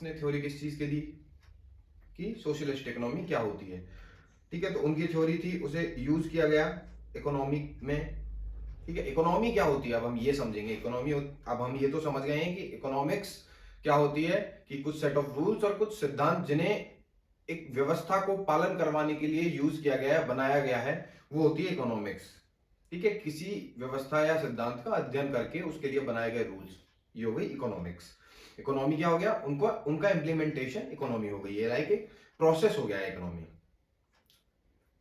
ने थ्योरी किस चीज की दी कि सोशलिस्ट इकोनॉमी क्या होती है। ठीक है, तो उनकी थ्योरी थी, उसे यूज किया गया इकोनॉमी में। ठीक है, इकोनॉमी क्या होती है अब हम ये समझेंगे। इकोनॉमी, अब हम ये तो समझ गए हैं कि इकोनॉमिक्स क्या होती है, कि कुछ सेट ऑफ रूल्स और कुछ सिद्धांत जिन्हें एक व्यवस्था को पालन करवाने के लिए यूज किया गया है, बनाया गया है, वो होती है इकोनॉमिक्स। ठीक है, किसी व्यवस्था या सिद्धांत का अध्ययन करके उसके लिए बनाए गए रूल्स, ये हो गई इकोनॉमिक्स। इकोनॉमी क्या हो गया, उनको उनका इम्प्लीमेंटेशन इकोनॉमी हो गई है, लाइक एक प्रोसेस हो गया है इकोनॉमी।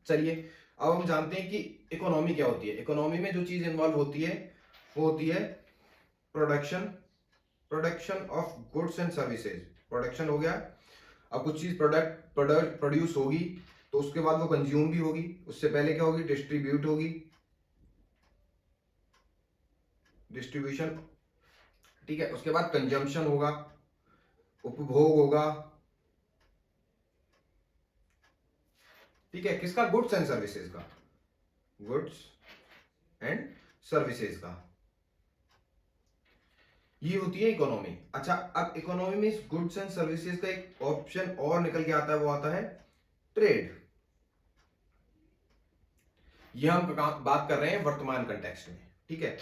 चलिए अब हम जानते हैं कि इकोनॉमी क्या होती है। इकोनॉमी में जो चीज इन्वॉल्व होती है वो होती है production, production of goods and services. Production हो गया, अब कुछ चीज प्रोडक्ट प्रोड्यूस होगी तो उसके बाद वो कंज्यूम भी होगी। उससे पहले क्या होगी, डिस्ट्रीब्यूट होगी, डिस्ट्रीब्यूशन। ठीक है, उसके बाद कंजम्पशन होगा, उपभोग होगा। ठीक है, किसका, गुड्स एंड सर्विसेज का, गुड्स एंड सर्विसेज का, ये होती है इकोनॉमी। अच्छा, अब इकोनॉमी में इस गुड्स एंड सर्विसेज का एक ऑप्शन और निकल के आता है, वो आता है ट्रेड। ये हम बात कर रहे हैं वर्तमान कंटेक्स्ट में। ठीक है,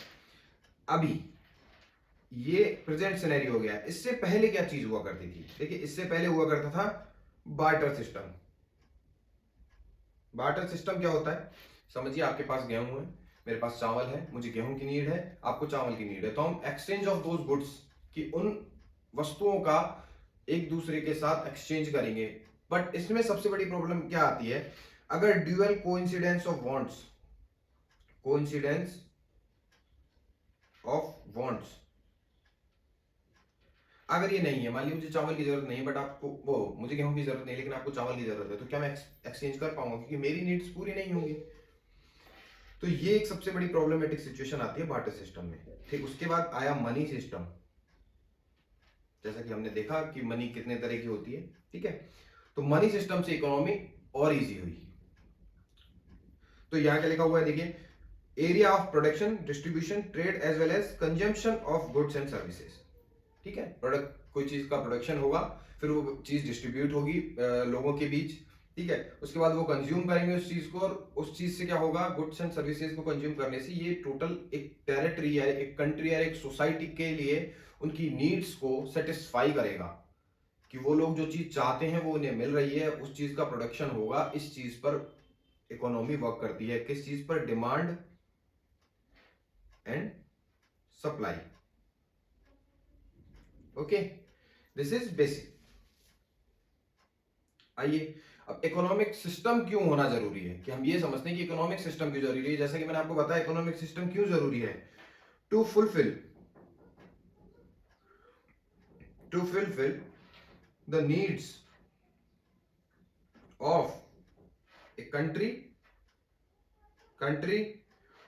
अभी ये प्रेजेंट सिनेरियो हो गया। इससे पहले क्या चीज हुआ करती थी, देखिए इससे पहले हुआ करता था बार्टर सिस्टम। बार्टर सिस्टम क्या होता है, समझिए आपके पास गेहूं है, मेरे पास चावल है, मुझे गेहूं की नीड है, आपको चावल की नीड है, तो हम एक्सचेंज ऑफ दोज गुड्स की उन वस्तुओं का एक दूसरे के साथ एक्सचेंज करेंगे। बट इसमें सबसे बड़ी प्रॉब्लम क्या आती है, अगर dual coincidence of wants, coincidence of wants अगर ये नहीं है, मान लीजिए मुझे चावल की जरूरत नहीं है बट आपको, वो मुझे गेहूं की जरूरत नहीं लेकिन आपको चावल की जरूरत है, तो क्या मैं एक्सचेंज कर पाऊंगा, क्योंकि मेरी नीड्स पूरी नहीं होंगी। तो ये एक सबसे बड़ी प्रॉब्लमेटिक सिचुएशन आती है बार्टर सिस्टम में। ठीक, उसके बाद आया मनी सिस्टम। जैसा कि हमने देखा कि मनी कितने तरह की होती है। ठीक है, तो मनी सिस्टम से इकोनॉमी और इजी हुई। तो यहां क्या लिखा हुआ है, देखिए, area of production, distribution, trade as well as consumption of goods and services. ठीक है, प्रोडक्ट, कोई चीज का प्रोडक्शन होगा, फिर वो चीज डिस्ट्रीब्यूट होगी लोगों के बीच। ठीक है, उसके बाद वो कंज्यूम करेंगे उस चीज को, और उस चीज से क्या होगा, गुड्स एंड सर्विसेज को कंज्यूम करने से ये टोटल एक टेरिटरी है, एक कंट्री है, एक सोसाइटी के लिए उनकी नीड्स को सेटिस्फाई करेगा, कि वो लोग जो चीज चाहते हैं वो उन्हें मिल रही है, उस चीज का प्रोडक्शन होगा। इस चीज पर इकोनॉमी वर्क करती है, किस चीज पर, demand and supply. Okay, this is basic. आइए, अब इकोनॉमिक सिस्टम क्यों होना जरूरी है, कि हम ये समझते हैं कि इकोनॉमिक सिस्टम क्यों जरूरी है। जैसा कि मैंने आपको बताया इकोनॉमिक सिस्टम क्यों जरूरी है, to fulfil the needs of a country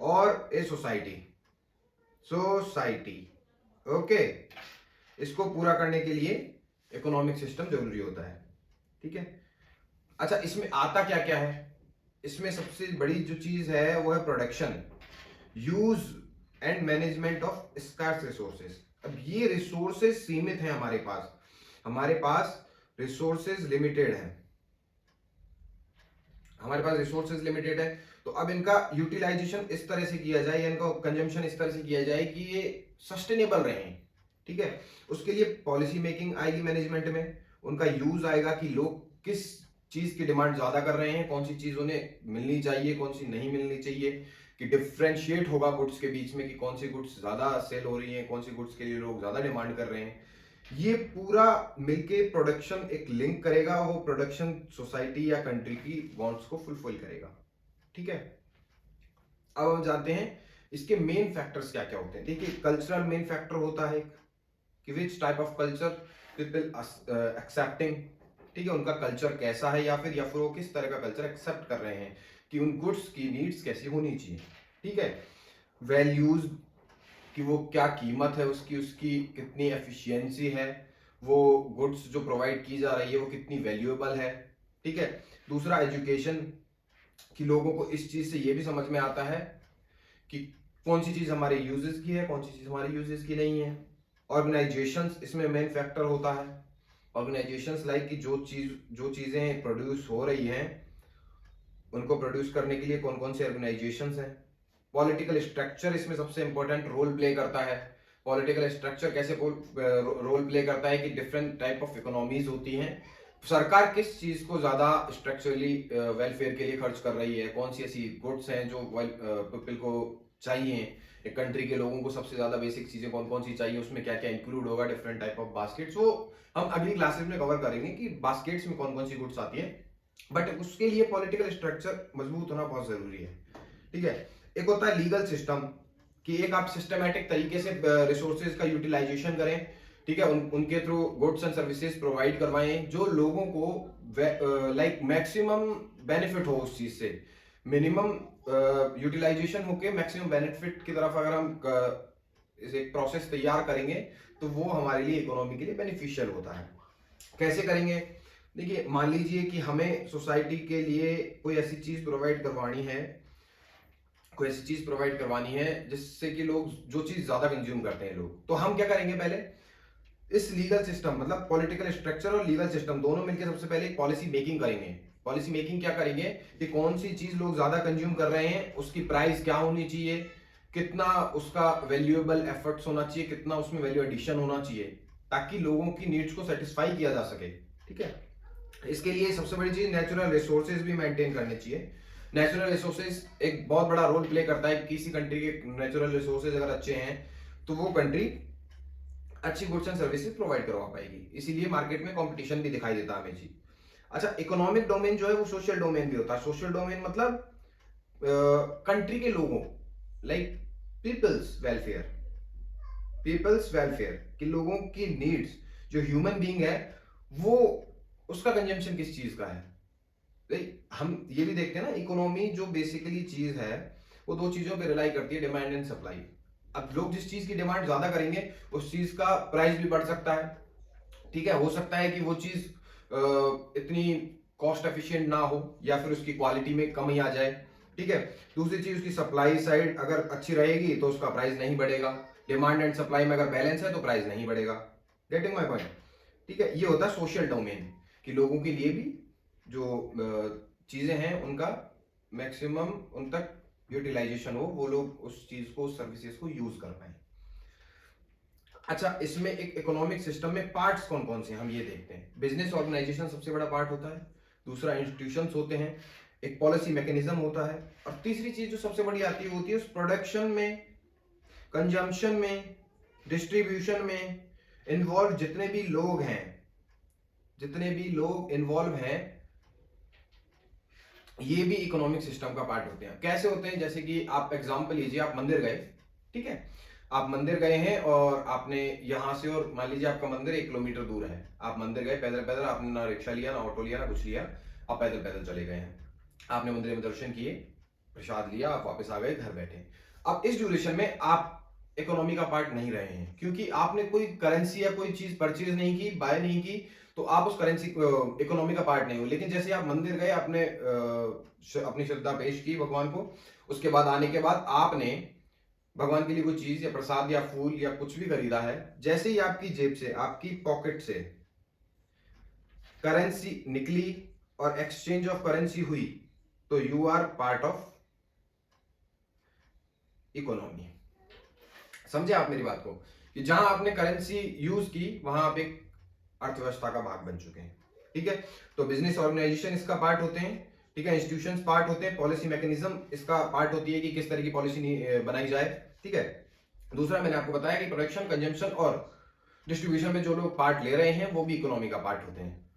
और ए सोसाइटी। ओके, इसको पूरा करने के लिए इकोनॉमिक सिस्टम जरूरी होता है। ठीक है, अच्छा, इसमें आता क्या क्या है, इसमें सबसे बड़ी जो चीज है वो है production, use and management of scarce resources. अब ये रिसोर्सेज सीमित हैं हमारे पास रिसोर्सेज लिमिटेड है, तो अब इनका यूटिलाइजेशन इस तरह से किया जाए, या इनका कंजम्पशन इस तरह से किया जाए कि ये सस्टेनेबल रहे। ठीक है, उसके लिए पॉलिसी मेकिंग आएगी मैनेजमेंट में, उनका यूज आएगा कि लोग किस चीज की डिमांड ज्यादा कर रहे हैं, कौन सी चीज उन्हें मिलनी चाहिए, कौन सी नहीं मिलनी चाहिए, कि डिफरेंशिएट होगा गुड्स के बीच में कि कौन सी गुड्स ज्यादा सेल हो रही है, कौन सी गुड्स के लिए लोग ज्यादा डिमांड कर रहे हैं। ये पूरा मिलके प्रोडक्शन एक लिंक करेगा, वो प्रोडक्शन सोसाइटी या कंट्री की वांट्स को फुलफिल करेगा। ठीक है, अब हम जानते हैं इसके मेन फैक्टर्स क्या क्या होते हैं। देखिए, कल्चरल मेन फैक्टर होता है कि which type of culture people accepting. ठीक है, उनका कल्चर कैसा है, या फिर वो किस तरह का कल्चर एक्सेप्ट कर रहे हैं, कि उन गुड्स की नीड्स कैसी होनी चाहिए। ठीक है, वैल्यूज, कि वो क्या कीमत है उसकी, उसकी कितनी एफिशिएंसी है, वो गुड्स जो प्रोवाइड की जा रही है वो कितनी वैल्यूएबल है। ठीक है, दूसरा एजुकेशन, कि लोगों को इस चीज से ये भी समझ में आता है कि कौन सी चीज हमारे यूजेस की है, कौन सी चीज हमारे यूजेस की नहीं है। ऑर्गेनाइजेशन इसमें मेन फैक्टर होता है। ऑर्गेनाइजेशंस लाइक कि जो चीजें प्रोड्यूस हो रही हैं उनको प्रोड्यूस करने के लिए कौन कौन से ऑर्गेनाइजेशंस हैं। पॉलिटिकल स्ट्रक्चर इसमें सबसे इंपॉर्टेंट रोल प्ले करता है। पॉलिटिकल स्ट्रक्चर कैसे रोल प्ले करता है कि डिफरेंट टाइप ऑफ इकोनॉमीज होती हैं, सरकार किस चीज को ज्यादा स्ट्रक्चरली वेलफेयर के लिए खर्च कर रही है, कौन सी ऐसी गुड्स हैं जो पीपल को चाहिए, एक कंट्री के लोगों को सबसे ज्यादा बेसिक चीजें कौन कौन सी चाहिए, उसमें क्या क्या इंक्लूड होगा, डिफरेंट टाइप ऑफ बास्केट्स, वो हम अगली क्लासेस में कवर करेंगे कि बास्केट्स में कौन कौन सी गुड्स आती है। बट उसके लिए पॉलिटिकल स्ट्रक्चर मजबूत होना बहुत जरूरी है, ठीक है। एक होता है लीगल सिस्टम, कि एक आप सिस्टमैटिक तरीके से रिसोर्सेज का यूटिलाइजेशन करें, ठीक है, उनके through goods and services provide करवाएं जो लोगों को लाइक मैक्सिमम बेनिफिट हो उस चीज से, मिनिमम यूटिलाइजेशन होके मैक्सिमम बेनिफिट की तरफ अगर हम एक प्रोसेस तैयार करेंगे तो वो हमारे लिए इकोनॉमी के लिए बेनिफिशियल होता है। कैसे करेंगे? देखिए, मान लीजिए कि हमें सोसाइटी के लिए कोई ऐसी चीज प्रोवाइड करवानी है, कोई ऐसी चीज प्रोवाइड करवानी है जिससे कि लोग जो चीज ज्यादा कंज्यूम करते हैं लोग, तो हम क्या करेंगे? पहले इस लीगल सिस्टम मतलब पॉलिटिकल स्ट्रक्चर और लीगल सिस्टम दोनों मिलकर सबसे पहले एक पॉलिसी मेकिंग करेंगे। पॉलिसी मेकिंग क्या करेंगे कि कौन सी चीज लोग ज्यादा कंज्यूम कर रहे हैं, उसकी प्राइस क्या होनी चाहिए, कितना उसका वैल्यूएबल एफर्ट्स होना चाहिए, कितना उसमें वैल्यू एडिशन होना चाहिए, ताकि लोगों की नीड्स को सेटिस्फाई किया जा सके, ठीक है। इसके लिए सबसे बड़ी चीज नेचुरल रिसोर्सेज भी मेंटेन करने चाहिए। नेचुरल रिसोर्सेज एक बहुत बड़ा रोल प्ले करता है। किसी कंट्री के नेचुरल रिसोर्सेज अगर अच्छे हैं तो वो कंट्री अच्छी गुड्स एंड सर्विसेज प्रोवाइड करवा पाएगी, इसीलिए मार्केट में कंपटीशन भी दिखाई देता है हमें जी। अच्छा, इकोनॉमिक डोमेन जो है वो सोशल डोमेन भी होता है। सोशल डोमेन मतलब कंट्री के लोगों, like people's welfare, people's welfare कि लोगों की नीड्स, जो ह्यूमन बीइंग है वो उसका कंजम्पशन किस चीज का है। हम ये भी देखते हैं ना, इकोनॉमी जो बेसिकली चीज है वो दो चीजों पे रिलाई करती है, डिमांड एंड सप्लाई। अब लोग जिस चीज की डिमांड ज्यादा करेंगे उस चीज का प्राइस भी बढ़ सकता है, ठीक है। हो सकता है कि वो चीज इतनी कॉस्ट एफिशिएंट ना हो या फिर उसकी क्वालिटी में कमी आ जाए, ठीक है। दूसरी चीज, उसकी सप्लाई साइड अगर अच्छी रहेगी तो उसका प्राइस नहीं बढ़ेगा। डिमांड एंड सप्लाई में अगर बैलेंस है तो प्राइस नहीं बढ़ेगा। Getting my point? ठीक है, ये होता है सोशल डोमेन कि लोगों के लिए भी जो चीजें हैं उनका मैक्सिमम उन तक यूटिलाइजेशन हो, वो लोग उस चीज को, उस सर्विसेज को यूज कर पाए। अच्छा, इसमें एक इकोनॉमिक सिस्टम में पार्ट्स कौन कौन से हम ये देखते हैं। बिजनेस ऑर्गेनाइजेशन सबसे बड़ा पार्ट होता है, दूसरा इंस्टीट्यूशंस होते हैं, एक पॉलिसी मैकेनिज्म होता है, और तीसरी चीज जो सबसे बड़ी आती है होती है उस प्रोडक्शन में, कंजम्पशन में, डिस्ट्रीब्यूशन में इन्वॉल्व जितने भी लोग हैं, जितने भी लोग इन्वॉल्व हैं, ये भी इकोनॉमिक सिस्टम का पार्ट होते हैं। कैसे होते हैं? जैसे कि आप एग्जांपल लीजिए, आप मंदिर गए, ठीक है, आप मंदिर गए हैं और आपने यहां से, और मान लीजिए आपका मंदिर 1 किलोमीटर दूर है, आप मंदिर गए पैदल पैदल, आपने ना रिक्शा लिया, ना ऑटो लिया, ना कुछ लिया, आप पैदल पैदल चले गए हैं, आपने मंदिर में दर्शन किए, प्रसाद लिया, आप वापस आ गए, घर बैठे। अब इस ड्यूरेशन में आप इकोनॉमी का पार्ट नहीं रहे हैं, क्योंकि आपने कोई करेंसी या कोई चीज परचेज नहीं की, बाय नहीं की, तो आप उस करेंसी इकोनॉमी का पार्ट नहीं हो। लेकिन जैसे आप मंदिर गए, आपने अपनी श्रद्धा पेश की भगवान को, उसके बाद आने के बाद आपने भगवान के लिए कोई चीज या प्रसाद या फूल या कुछ भी खरीदा है, जैसे ही आपकी जेब से, आपकी पॉकेट से करेंसी निकली और एक्सचेंज ऑफ करेंसी हुई, तो you are part of economy. समझे आप मेरी बात को, कि जहां आपने करेंसी यूज की वहां आप एक अर्थव्यवस्था का भाग बन चुके हैं, ठीक है। तो बिजनेस ऑर्गेनाइजेशन इसका पार्ट होते हैं, ठीक है, इंस्टीट्यूशंस पार्ट होते हैं, पॉलिसी मैकेनिज्म इसका पार्ट होती है कि किस तरह की पॉलिसी बनाई जाए, ठीक है। दूसरा, मैंने आपको बताया कि प्रोडक्शन, कंजम्पशन और डिस्ट्रीब्यूशन में जो लोग पार्ट ले रहे हैं वो भी इकोनॉमी का पार्ट होते हैं।